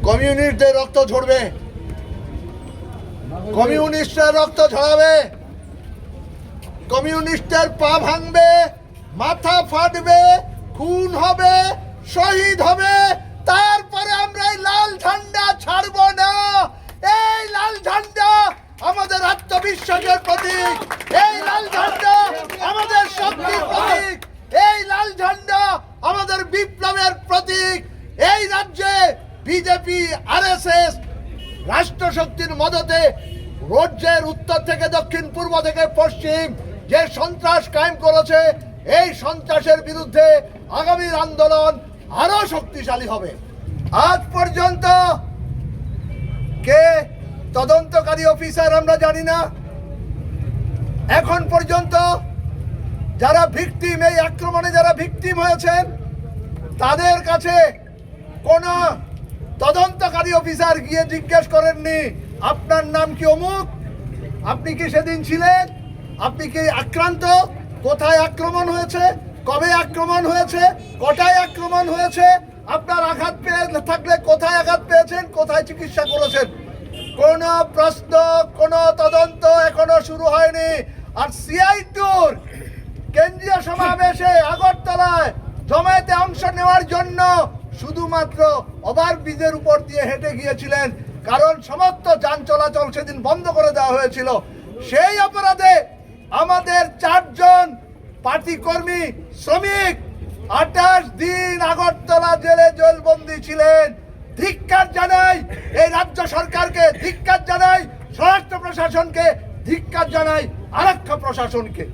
কমিউনিস্টদের রক্ত ঝরবে, কমিউনিস্টরা রক্ত ঝরাবে, কমিউনিস্টের পা ভাঙবে, মাথা ফাটবে, খুন হবে, শহীদ হবে, তারপরে আমরা এই লাল ঝান্ডা ছাড়বো না। এই লাল ঝান্ডা আমাদের আত্মবিশ্বাসের প্রতীক, এই লাল ঝান্ডা আমাদের শক্তির প্রতীক, এই লাল ঝান্ডা আমাদের বিপ্লবের প্রতীক। এই রাজ্যে বিজেপি আরএসএস রাষ্ট্রশক্তির মদতে রাজ্যের উত্তর থেকে দক্ষিণ, পূর্ব থেকে পশ্চিম যে সন্ত্রাস কায়েম করেছে, এই সন্ত্রাসের বিরুদ্ধে আগামীর আন্দোলন আরো শক্তিশালী হবে। আজ পর্যন্ত কে তদন্তকারী অফিসার আমরা জানি না। এখন পর্যন্ত যারা ভিকটিম, এই আক্রমণে যারা ভিকটিম হয়েছেন, তাদের কাছে কোন তদন্তকারী অফিসার গিয়ে জিজ্ঞেস করেননি আপনার নাম কি অমুক, আপনি কি সেদিন ছিলেন, আপনি কি আক্রান্ত, কোথায় আক্রমণ হয়েছে, কবে আক্রমণ হয়েছে, কটায় আক্রমণ হয়েছে, আপনার আঘাত পেয়ে থাকলে কোথায় আঘাত পেয়েছেন, কোথায় চিকিৎসা করেছেন। কোন প্রশ্ন, কোন তদন্ত এখনো শুরু হয়নি। আর সিআইটির কেন্দ্রীয় সমাবেশে আগরতলায় জমায়েতে অংশ নেওয়ার জন্য শুধুমাত্র ওভারব্রিজের উপর দিয়ে হেঁটে গিয়েছিলেন, কারণ সমস্ত যান চলাচল সেদিন বন্ধ করে দেওয়া হয়েছিল। সেই অপরাধে আমাদের 4 জন পার্টি কর্মী শ্রমিক 28 দিন আগরতলা জেলে জেলবন্দি ছিলেন। ধিক্কার জানাই এই রাজ্য সরকারকে, ধিক্কার জানাই স্বরাষ্ট্র প্রশাসনকে, ধিক্কার জানাই আরক্ষা প্রশাসনকে।